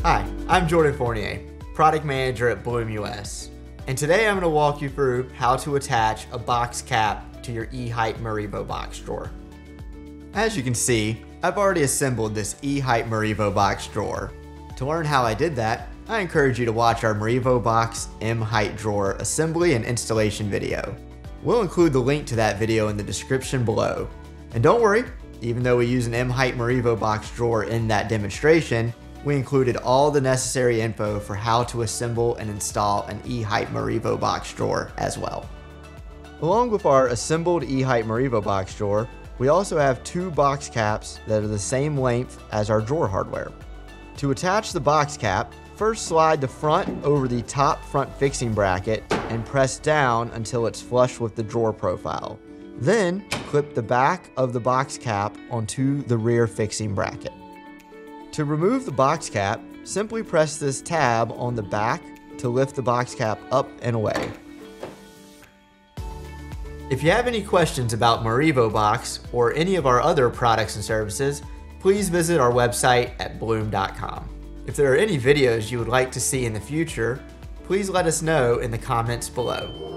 Hi, I'm Jordan Fournier, Product Manager at Blum US, and today I'm going to walk you through how to attach a box cap to your E-Height MERIVOBOX drawer. As you can see, I've already assembled this E-Height MERIVOBOX drawer. To learn how I did that, I encourage you to watch our MERIVOBOX M-Height drawer assembly and installation video. We'll include the link to that video in the description below. And don't worry, even though we use an M-Height MERIVOBOX drawer in that demonstration, we included all the necessary info for how to assemble and install an E-Height MERIVOBOX drawer as well. Along with our assembled E-Height MERIVOBOX drawer, we also have two box caps that are the same length as our drawer hardware. To attach the box cap, first slide the front over the top front fixing bracket and press down until it's flush with the drawer profile. Then, clip the back of the box cap onto the rear fixing bracket. To remove the box cap, simply press this tab on the back to lift the box cap up and away. If you have any questions about MERIVOBOX or any of our other products and services, please visit our website at blum.com. If there are any videos you would like to see in the future, please let us know in the comments below.